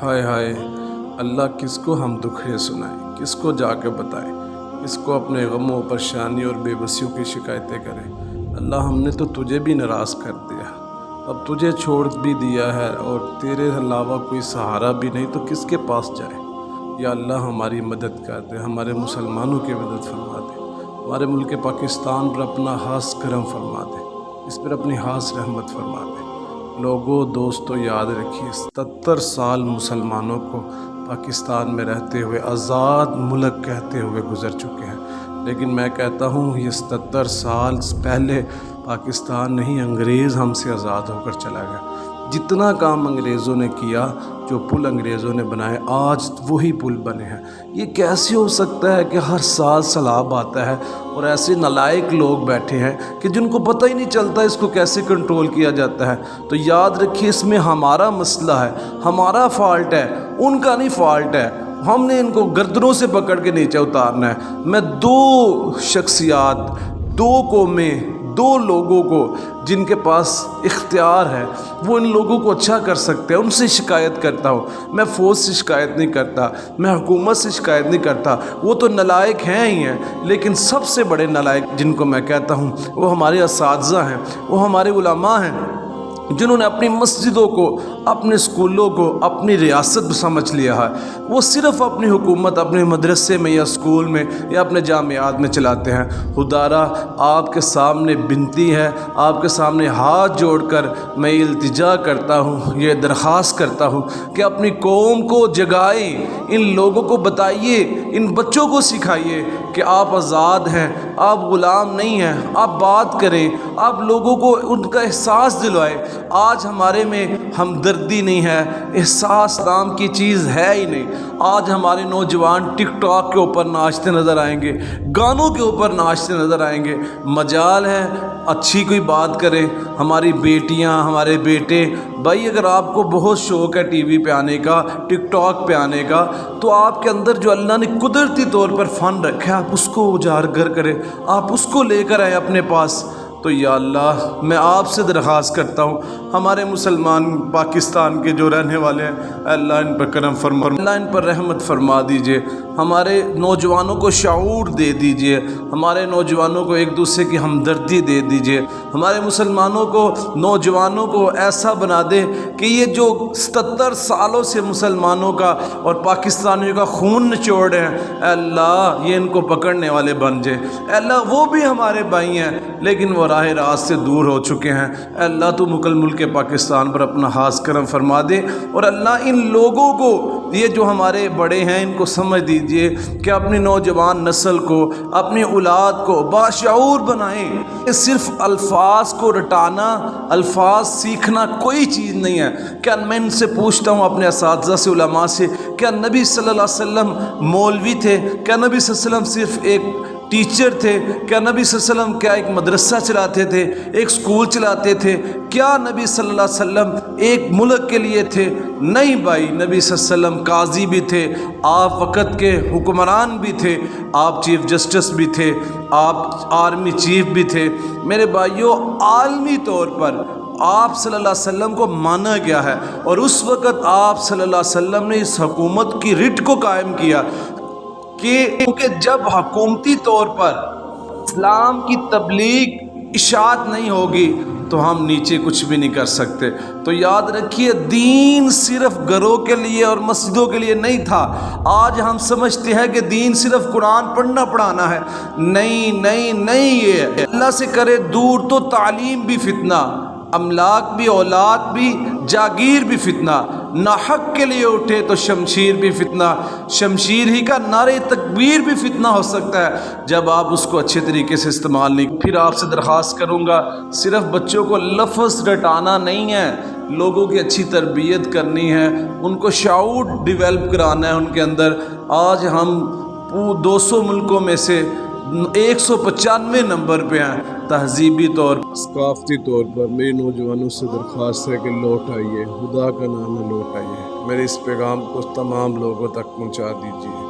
ہائے ہائے، اللہ کس کو ہم دکھڑے سنائیں، کس کو جا کے بتائیں، کس کو اپنے غموں پریشانی اور بے بسیوں کی شکایتیں کریں۔ اللہ ہم نے تو تجھے بھی ناراض کر دیا، اب تجھے چھوڑ بھی دیا ہے اور تیرے علاوہ کوئی سہارا بھی نہیں، تو کس کے پاس جائے۔ یا اللہ ہماری مدد کر دے، ہمارے مسلمانوں کی مدد فرما دے، ہمارے ملک پاکستان پر اپنا خاص کرم فرما دے، اس پر اپنی خاص رحمت فرما دے۔ لوگوں دوستوں یاد رکھیے، 77 سال مسلمانوں کو پاکستان میں رہتے ہوئے آزاد ملک کہتے ہوئے گزر چکے ہیں، لیکن میں کہتا ہوں یہ 77 سال پہلے پاکستان نہیں، انگریز ہم سے آزاد ہو کر چلا گیا۔ جتنا کام انگریزوں نے کیا، جو پل انگریزوں نے بنائے، آج وہی پل بنے ہیں۔ یہ کیسے ہو سکتا ہے کہ ہر سال سیلاب آتا ہے اور ایسے نالائق لوگ بیٹھے ہیں کہ جن کو پتہ ہی نہیں چلتا اس کو کیسے کنٹرول کیا جاتا ہے۔ تو یاد رکھیے، اس میں ہمارا مسئلہ ہے، ہمارا فالٹ ہے، ان کا نہیں فالٹ ہے۔ ہم نے ان کو گردنوں سے پکڑ کے نیچے اتارنا ہے۔ میں دو شخصیات، دو قومیں، دو لوگوں کو جن کے پاس اختیار ہے، وہ ان لوگوں کو اچھا کر سکتے ہیں، ان سے شکایت کرتا ہوں۔ میں فوج سے شکایت نہیں کرتا، میں حکومت سے شکایت نہیں کرتا، وہ تو نالائق ہیں ہی ہیں، لیکن سب سے بڑے نالائق جن کو میں کہتا ہوں وہ ہمارے اساتذہ ہیں، وہ ہمارے علماء ہیں، جنہوں نے اپنی مسجدوں کو، اپنے اسکولوں کو اپنی ریاست سمجھ لیا ہے۔ وہ صرف اپنی حکومت اپنے مدرسے میں یا اسکول میں یا اپنے جامعات میں چلاتے ہیں۔ خدارا آپ کے سامنے بنتی ہے، آپ کے سامنے ہاتھ جوڑ کر میں التجا کرتا ہوں، یہ درخواست کرتا ہوں کہ اپنی قوم کو جگائیں، ان لوگوں کو بتائیے، ان بچوں کو سکھائیے کہ آپ آزاد ہیں، آپ غلام نہیں ہیں، آپ بات کریں، آپ لوگوں کو ان کا احساس دلوائیں۔ آج ہمارے میں ہمدردی نہیں ہے، احساس نام کی چیز ہے ہی نہیں۔ آج ہمارے نوجوان ٹک ٹاک کے اوپر ناچتے نظر آئیں گے، گانوں کے اوپر ناچتے نظر آئیں گے۔ مجال ہے اچھی کوئی بات کریں، ہماری بیٹیاں، ہمارے بیٹے۔ بھائی اگر آپ کو بہت شوق ہے ٹی وی پہ آنے کا، ٹک ٹاک پہ آنے کا، تو آپ کے اندر جو اللہ نے قدرتی طور پر فن رکھا ہے، آپ اس کو اجاگر کریں، آپ اس کو لے کر آئیں اپنے پاس۔ تو یا اللہ میں آپ سے درخواست کرتا ہوں، ہمارے مسلمان پاکستان کے جو رہنے والے ہیں، اللہ ان پر کرم فرما، اللہ ان پر رحمت فرما دیجئے، ہمارے نوجوانوں کو شعور دے دیجئے، ہمارے نوجوانوں کو ایک دوسرے کی ہمدردی دے دیجئے، ہمارے مسلمانوں کو، نوجوانوں کو ایسا بنا دے کہ یہ جو 77 سالوں سے مسلمانوں کا اور پاکستانیوں کا خون نچوڑ رہے ہیں، اے اللہ یہ ان کو پکڑنے والے بن جائے۔ اے اللہ وہ بھی ہمارے بھائی ہیں لیکن وہ راہ راست سے دور ہو چکے ہیں۔ اے اللہ تو مکمل ملک پاکستان پر اپنا خاص کرم فرما دے، اور اللہ ان لوگوں کو، یہ جو ہمارے بڑے ہیں، ان کو سمجھ دیجئے کہ اپنی نوجوان نسل کو، اپنی اولاد کو باشعور بنائیں۔ صرف الفاظ کو رٹانا، الفاظ سیکھنا کوئی چیز نہیں ہے۔ کیا میں ان سے پوچھتا ہوں اپنے اساتذہ سے، علماء سے، کیا نبی صلی اللہ علیہ وسلم مولوی تھے؟ کیا نبی صلی اللہ علیہ وسلم صرف ایک ٹیچر تھے؟ کیا نبی صلی اللہ علیہ وسلم کیا ایک مدرسہ چلاتے تھے، ایک سکول چلاتے تھے؟ کیا نبی صلی اللہ علیہ وسلم ایک ملک کے لیے تھے؟ نہیں بھائی، نبی صلی اللہ علیہ وسلم قاضی بھی تھے، آپ وقت کے حکمران بھی تھے، آپ چیف جسٹس بھی تھے، آپ آرمی چیف بھی تھے۔ میرے بھائیوں، عالمی طور پر آپ صلی اللہ علیہ وسلم کو مانا گیا ہے، اور اس وقت آپ صلی اللہ علیہ وسلم نے اس حکومت کی رٹ کو قائم کیا کہ جب حکومتی طور پر اسلام کی تبلیغ اشاعت نہیں ہوگی تو ہم نیچے کچھ بھی نہیں کر سکتے۔ تو یاد رکھیے، دین صرف گھروں کے لیے اور مسجدوں کے لیے نہیں تھا۔ آج ہم سمجھتے ہیں کہ دین صرف قرآن پڑھنا پڑھانا ہے۔ نہیں نہیں نہیں، یہ اللہ سے کرے دور تو تعلیم بھی فتنہ، املاک بھی، اولاد بھی، جاگیر بھی فتنہ، ناحق کے لیے اٹھے تو شمشیر بھی فتنہ، شمشیر ہی کا نعرہ تکبیر بھی فتنہ ہو سکتا ہے جب آپ اس کو اچھے طریقے سے استعمال نہیں۔ پھر آپ سے درخواست کروں گا، صرف بچوں کو لفظ رٹانا نہیں ہے، لوگوں کی اچھی تربیت کرنی ہے، ان کو شعور ڈیولپ کرانا ہے ان کے اندر۔ آج ہم 200 ملکوں میں سے 195 نمبر پہ ہیں تہذیبی طور پر، ثقافتی طور پر۔ میری نوجوانوں سے درخواست ہے کہ لوٹ آئیے، خدا کا نام ہے، لوٹ آئیے۔ میرے اس پیغام کو تمام لوگوں تک پہنچا دیجیے۔